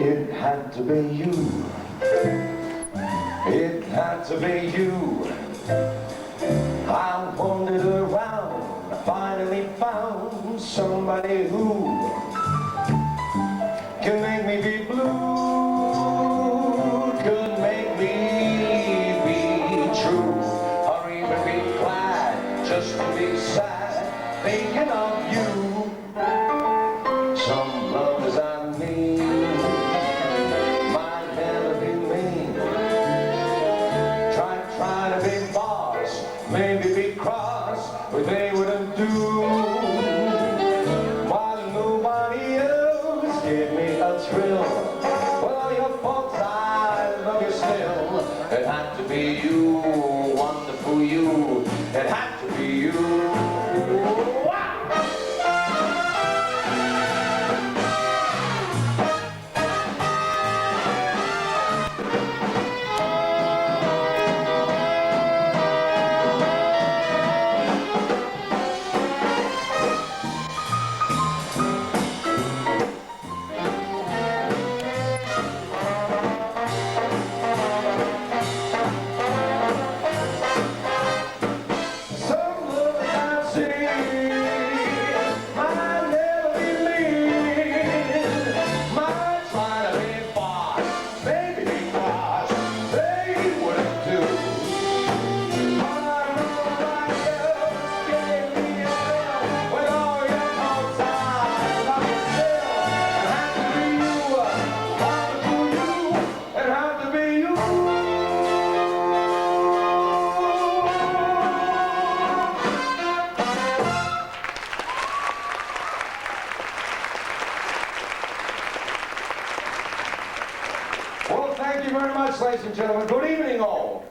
It had to be you. It had to be you. I wandered around, I finally found somebody who can make me be blue, could make me be true, or even be glad just to be sad, thinking of you. Some lovers I mean might never be mean, try to be boss, maybe be cross, but they wouldn't do. While nobody else gave me a thrill, well, all your faults, I love you still. It had to be you, wonderful you. It had to be you. Well, thank you very much, ladies and gentlemen. Good evening, all.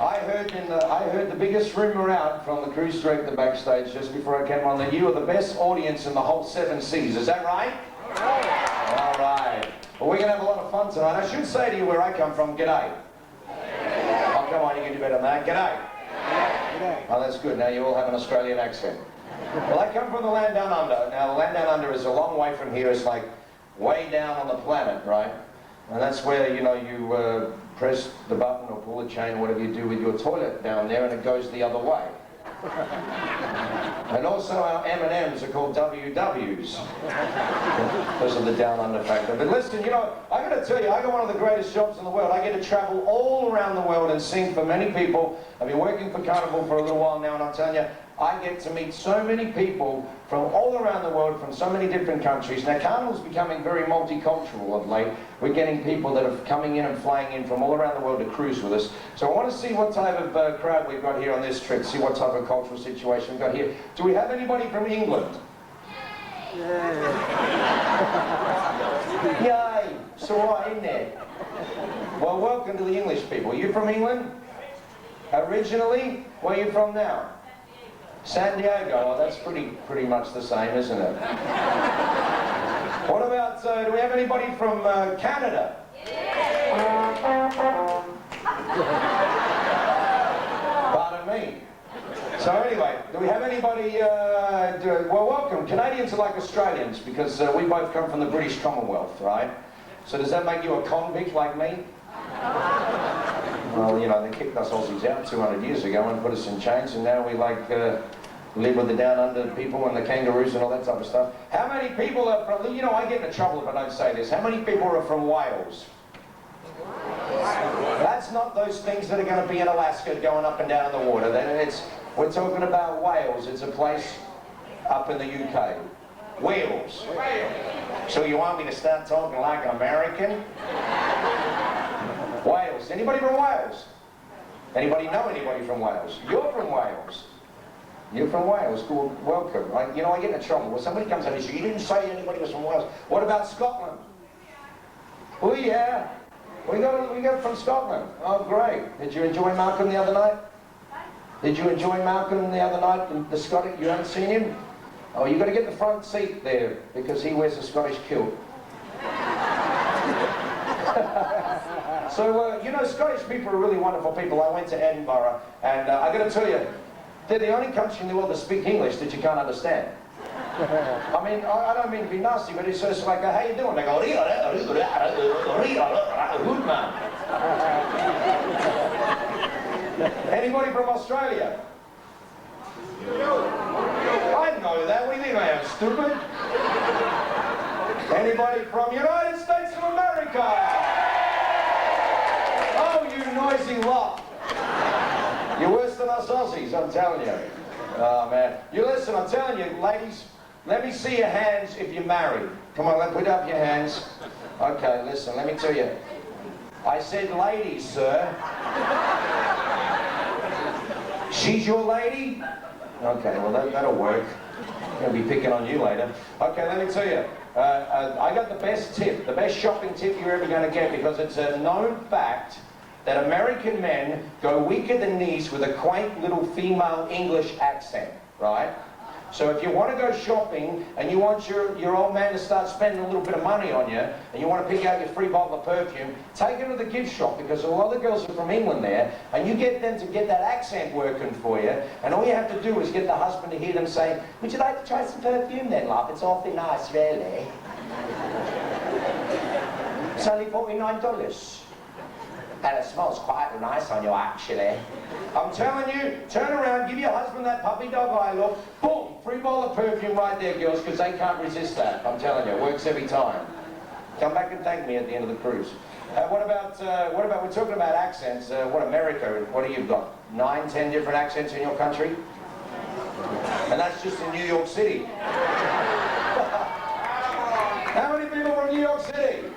I heard the biggest rumor out from the cruise director backstage just before I came on that you are the best audience in the whole 7 seas. Is that right? All right. Well, we're going to have a lot of fun tonight. I should say to you where I come from, g'day. Oh, come on, you can do better than that. G'day. Oh, that's good. Now you all have an Australian accent. Well, I come from the land down under. Now, the land down under is a long way from here. It's like way down on the planet, right? And that's where, you know, you press the button or pull the chain, or whatever you do with your toilet down there, and it goes the other way. And also our M&Ms are called WWs because of the down under factor. But listen, you know, I got to tell you, I got one of the greatest jobs in the world. I get to travel all around the world and sing for many people. I've been working for Carnival for a little while now, and I'm telling you, I get to meet so many people from all around the world, from so many different countries. Now, Carnival's becoming very multicultural of late. We're getting people that are coming in and flying in from all around the world to cruise with us. So I want to see what type of crowd we've got here on this trip, see what type of cultural situation we've got here. Do we have anybody from England? Yay! It's all right, isn't it? Well, welcome to the English people. Are you from England? Originally? Where are you from now? San Diego. Oh, that's pretty much the same, isn't it? What about, do we have anybody from Canada? Pardon me. So anyway, do we have anybody, well, welcome. Canadians are like Australians because we both come from the British Commonwealth, right? So does that make you a convict like me? Well, you know, they kicked us Aussies out 200 years ago and put us in chains, and now we like live with the down under people and the kangaroos and all that type of stuff. How many people are from, you know, I get into trouble if I don't say this. How many people are from Wales? That's not those things that are going to be in Alaska going up and down the water. We're talking about Wales. It's a place up in the UK. Wales. So you want me to start talking like American? Wales. Anybody from Wales? Anybody know anybody from Wales? You're from Wales. You're from Wales. Cool. Welcome. You know, I get in trouble. When somebody comes in and says, you didn't say anybody was from Wales. What about Scotland? Oh, yeah. We got from Scotland. Oh, great. Did you enjoy Malcolm the other night? Did you enjoy Malcolm the other night? The Scottish, you haven't seen him? Oh, you've got to get the front seat there because he wears a Scottish kilt. So, you know, Scottish people are really wonderful people. I went to Edinburgh, and I got to tell you, they're the only country in the world that speak English that you can't understand. I mean, I don't mean to be nasty, but it's just like, how you doing? They go, good man. Anybody from Australia? I know that. What do you think I am, stupid? Anybody from United States of America? Oh, you noisy lot. You're worse than us Aussies, I'm telling you. Oh, man. You listen, I'm telling you, ladies, let me see your hands if you're married. Come on, put up your hands. Okay, listen, let me tell you. I said ladies, sir. She's your lady? Okay, well, that'll work. I'll be picking on you later. Okay, let me tell you. I got the best tip, the best shopping tip you're ever going to get, because it's a known fact that American men go weak at the knees with a quaint little female English accent, right? So if you want to go shopping and you want your old man to start spending a little bit of money on you, and you want to pick out your free bottle of perfume, take him to the gift shop, because a lot of girls are from England there, and you get them to get that accent working for you, and all you have to do is get the husband to hear them say, would you like to try some perfume then, love? It's awfully nice, really. It's only $49. And it smells quite nice on you, actually. I'm telling you, turn around, give your husband that puppy dog eye look, boom, free bottle of perfume right there, girls, because they can't resist that. I'm telling you, it works every time. Come back and thank me at the end of the cruise. What about, we're talking about accents, what America, what do you got? 9, 10 different accents in your country? And that's just in New York City. How many people from New York City?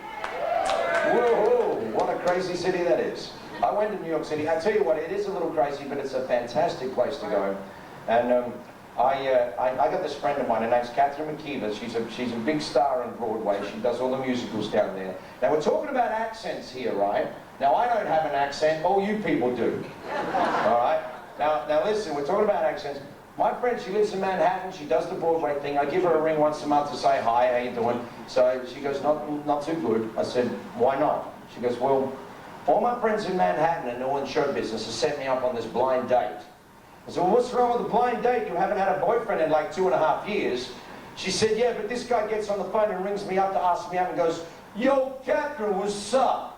Whoa, what a crazy city that is. I went to New York City. I tell you what, it is a little crazy, but it's a fantastic place to go. And I got this friend of mine, her name's Catherine McKeever. She's a big star on Broadway. She does all the musicals down there. Now, we're talking about accents here, right? Now, I don't have an accent. All you people do. All right? Now listen, we're talking about accents. My friend, she lives in Manhattan, she does the Broadway thing. I give her a ring once a month to say, hi, how you doing? So she goes, not too good. I said, why not? She goes, well, all my friends in Manhattan and all in show business have set me up on this blind date. I said, well, what's wrong with the blind date? You haven't had a boyfriend in like 2.5 years. She said, yeah, but this guy gets on the phone and rings me up to ask me out and goes, yo, Catherine, what's up?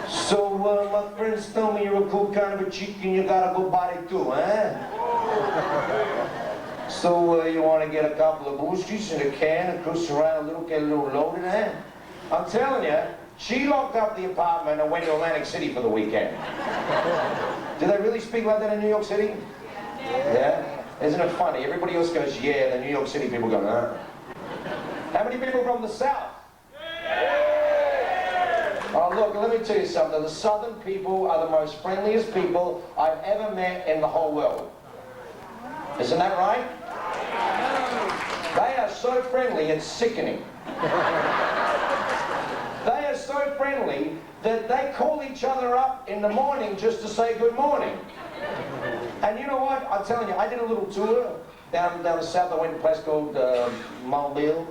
So, my friends tell me you're a cool kind of a chick and you got a good body too, eh? So, you want to get a couple of boosties and a can and cruise around a little, get a little loaded, eh? I'm telling you, she locked up the apartment and went to Atlantic City for the weekend. Do they really speak like that in New York City? Yeah? Isn't it funny? Everybody else goes, yeah, the New York City people go, huh? How many people from the South? Oh, look, let me tell you something. The Southern people are the most friendliest people I've ever met in the whole world. Isn't that right? They are so friendly, it's sickening. They are so friendly that they call each other up in the morning just to say good morning. And you know what? I'm telling you, I did a little tour down the south. I went to a place called Mobile,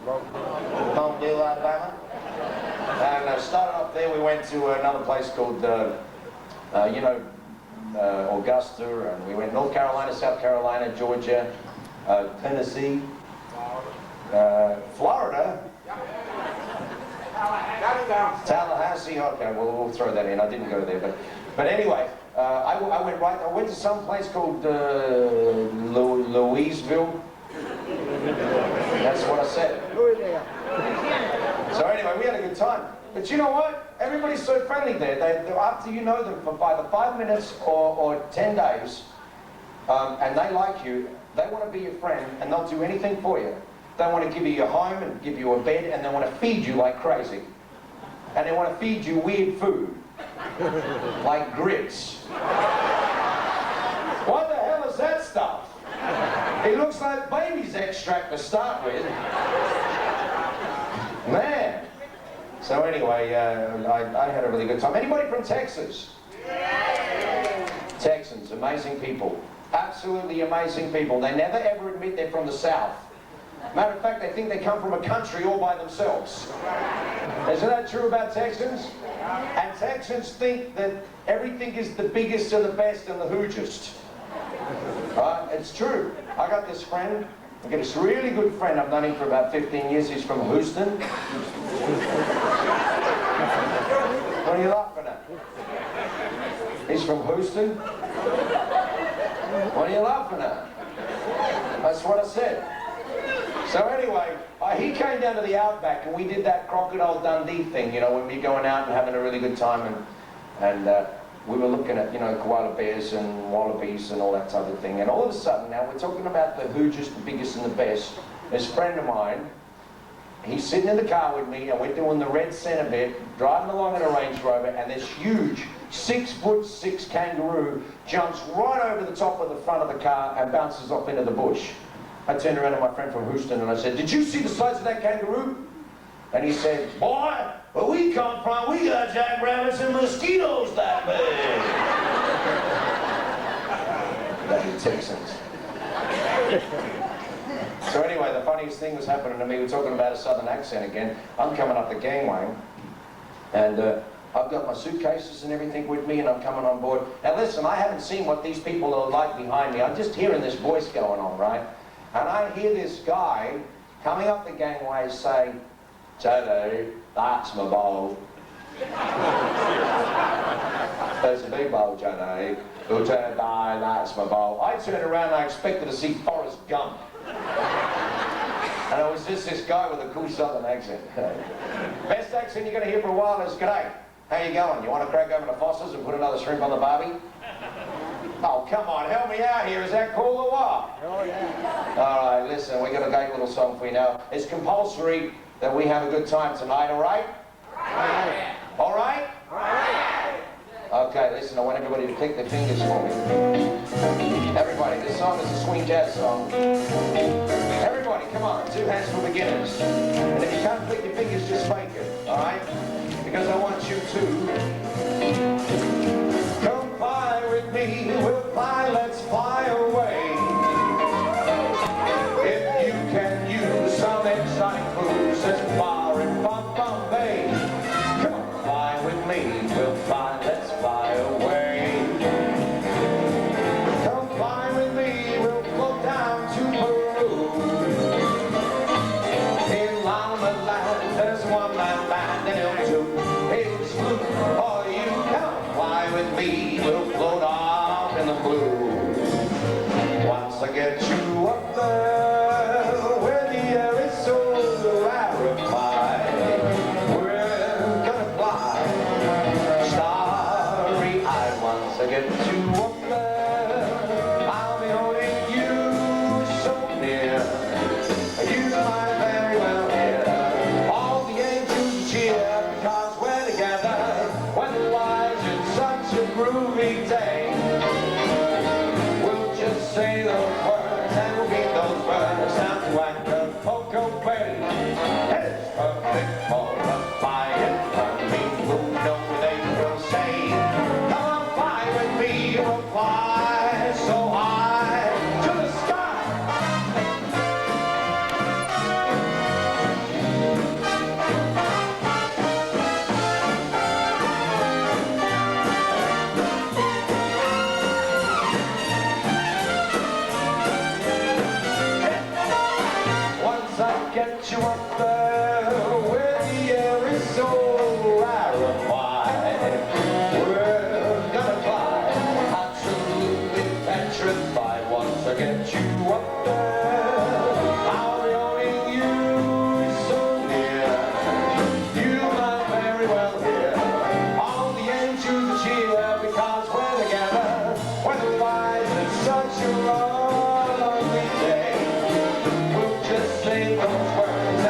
Alabama. And started off there, we went to another place called, Augusta, and we went North Carolina, South Carolina, Georgia, Tennessee, Florida, Tallahassee. Okay, well, we'll throw that in. I didn't go there, but anyway, I went to some place called Louisville. That's what I said. So anyway, we had a good time. But you know what? Everybody's so friendly there. After you know them for either 5 minutes or 10 days, and they like you, they want to be your friend, and they'll do anything for you. They want to give you your home and give you a bed, and they want to feed you like crazy. And they want to feed you weird food, like grits. What the hell is that stuff? It looks like baby's extract to start with. Man. So anyway, I had a really good time. Anybody from Texas? Texans, amazing people. Absolutely amazing people. They never ever admit they're from the South. Matter of fact, they think they come from a country all by themselves. Isn't that true about Texans? And Texans think that everything is the biggest and the best and the hoogest. Right? It's true. I got this friend. I got this really good friend. I've known him for about 15 years. He's from Houston. What are you laughing at? He's from Houston. What are you laughing at? That's what I said. So anyway, he came down to the Outback and we did that Crocodile Dundee thing, you know, when we're going out and having a really good time, and we were looking at, you know, koala bears and wallabies and all that type of thing. And all of a sudden now we're talking about the hugest, the biggest and the best. This friend of mine, he's sitting in the car with me and we're doing the red centre bit, driving along in a Range Rover, and this huge 6'6" kangaroo jumps right over the top of the front of the car and bounces off into the bush. I turned around to my friend from Houston and I said, "Did you see the size of that kangaroo?" And he said, "Boy, where we come from, we got jackrabbits and mosquitoes that big." Bloody Texans. So anyway, the funniest thing was happening to me. We're talking about a southern accent again. I'm coming up the gangway, and I've got my suitcases and everything with me, and I'm coming on board. Now listen, I haven't seen what these people are like behind me. I'm just hearing this voice going on, right? And I hear this guy coming up the gangway say, "Teddy, that's my boat." There's a big boat, Teddy. "Lieutenant, that's my boat." I turned around and I expected to see Forrest Gump. And it was just this guy with a cool southern accent. Best accent you're going to hear for a while is, "G'day, how you going? You want to crack open the Foster's and put another shrimp on the barbie?" Oh, come on, help me out here. Is that cool or what? Oh, yeah. All right, listen, we got a great little song for you now. It's compulsory that we have a good time tonight, all right? All right? All right? Okay, listen, I want everybody to click their fingers for me. Everybody, this song is a swing jazz song. Everybody, come on, 2 hands for beginners. And if you can't click your fingers, just fake it, all right? Because I want you to come fly with me. We'll fly, let's fly away. If you can use some exotic cruise that's far in Bombay. Come on, fly with me. We'll fly, let's fly away. Come fly with me. We'll float down to Peru. In Llama Land, there's one man band and he'll do his flute. Oh, you come fly with me. We'll float off in the blue. Once I get you up there, where the air is so rarefied, we're gonna fly, starry-eyed. Once I get you up there, I'll be holding you so near. You might very well hear all the angels cheer, because we're together, weather-wise, it's such a groovy day. We'll just say those words and we'll beat those birds down to Acapulco Bay. It's perfect for a flying honeymoon, no they will say. Come on, fly with me, we'll fly so high to the sky. Once I get you up there, where the air is so rarefied, we're gonna fly, absolutely petrified. Once I get you up there, I'll be holding you so near. You might very well hear all the angels cheer, because we're together, weather-wise, it's such a lovely day. We'll just say those words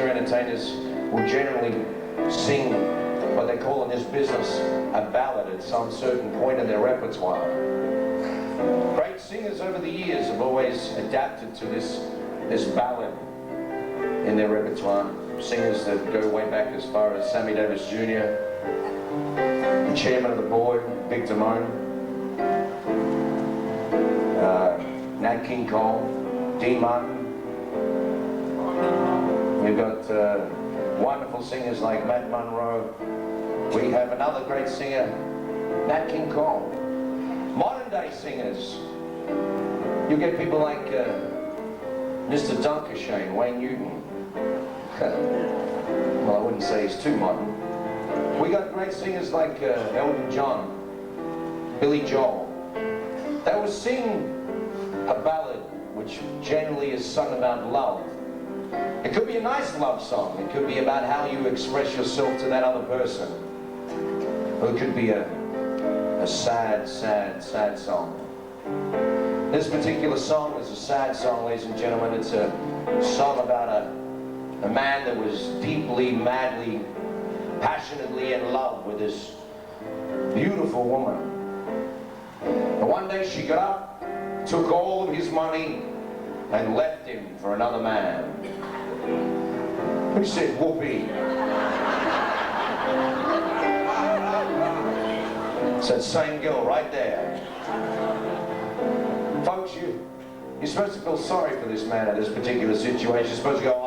singer entertainers will generally sing what they call in this business a ballad at some certain point in their repertoire. Great singers over the years have always adapted to this ballad in their repertoire. Singers that go way back as far as Sammy Davis Jr., the chairman of the board, Big Damone, Nat King Cole, Dean Martin. You've got wonderful singers like Matt Monroe. We have another great singer, Nat King Cole. Modern day singers, you get people like Mr. Dunkershane, Wayne Newton. Well, I wouldn't say he's too modern. We got great singers like Elton John, Billy Joel. They will sing a ballad which generally is sung about love. It could be a nice love song. It could be about how you express yourself to that other person. Or it could be a sad, sad, sad song. This particular song is a sad song, ladies and gentlemen. It's a song about a man that was deeply, madly, passionately in love with this beautiful woman. And one day she got up, took all of his money, and left him for another man. Who said whoopee? It's that same girl right there. Folks, you're supposed to feel sorry for this man in this particular situation. You're supposed to go, oh.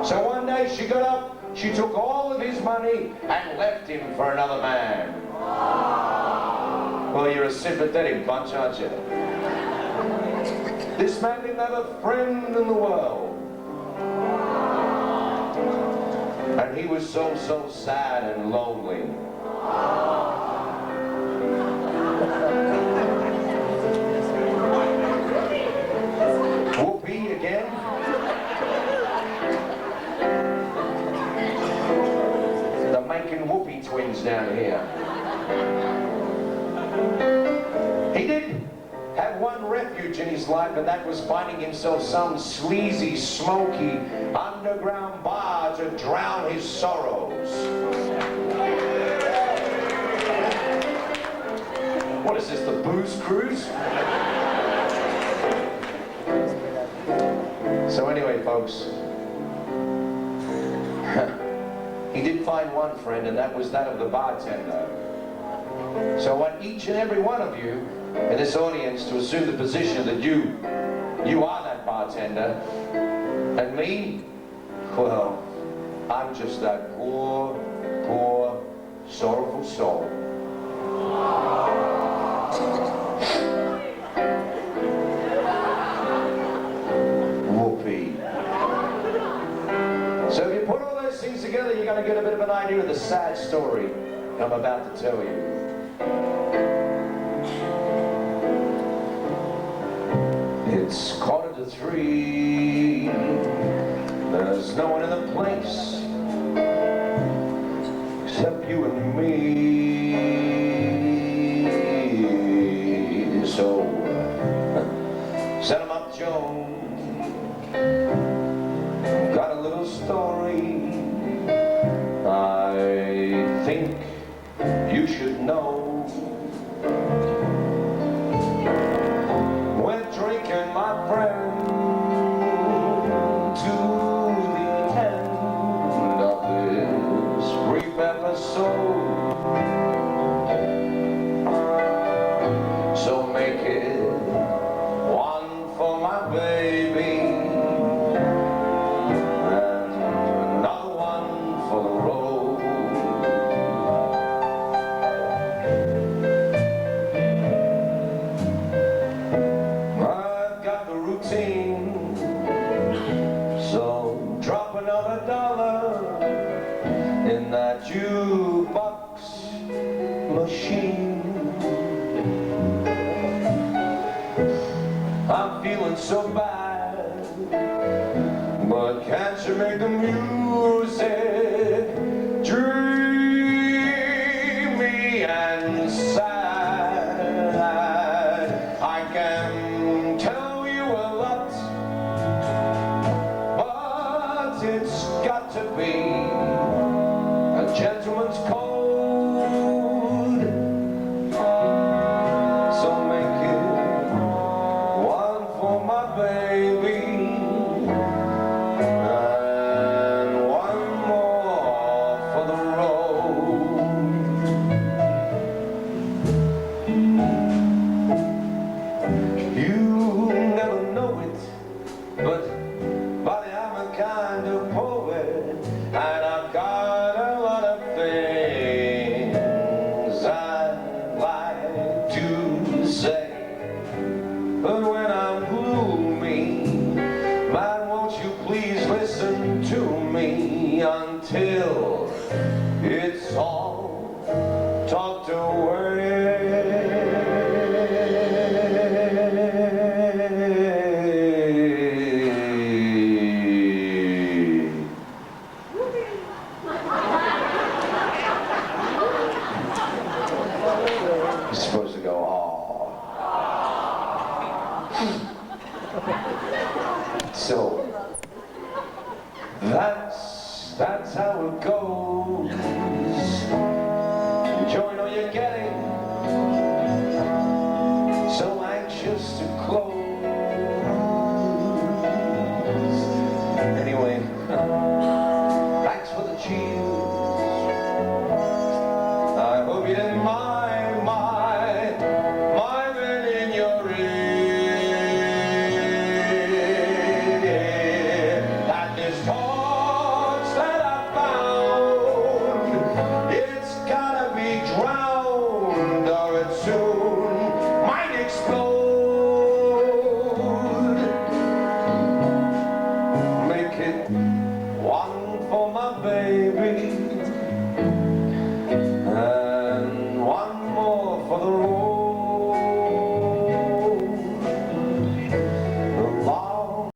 So one day she got up, she took all of his money and left him for another man. Well, you're a sympathetic bunch, aren't you? This man didn't have a friend in the world. And he was so, so sad and lonely. Whoopee again? The Mankin Whoopee twins down here. He did have one refuge in his life, and that was finding himself some sleazy, smoky, underground bar to drown his sorrows. What is this, the booze cruise? So anyway, folks, he did find one friend, and that was that of the bartender. So I want each and every one of you in this audience to assume the position that you are that bartender, and me, well, I'm just that poor, poor, sorrowful soul. Whoopee. So if you put all those things together, you're going to get a bit of an idea of the sad story I'm about to tell you. It's 2:45. There's no one in the place except you and me. So set 'em up, Joe. Got a little story I think you should know. We're drinking, my friend, to the end of this brief episode. So make it one for my baby and another one for the road. I've got the routine, so drop another $1 in that jukebox machine. I'm feeling so bad, but can't you make the music dreamy and sad? I can tell you a lot, but but it's got to be a gentleman's code. So make it one for my baby and one more for the road. You never know it, but buddy, I'm a kind of poet, and I've got a lot of things I'd like to say. But when I'm gloomy, man, won't you please listen to me until it's all talked away. You're supposed to go, aww. So, that's how it goes.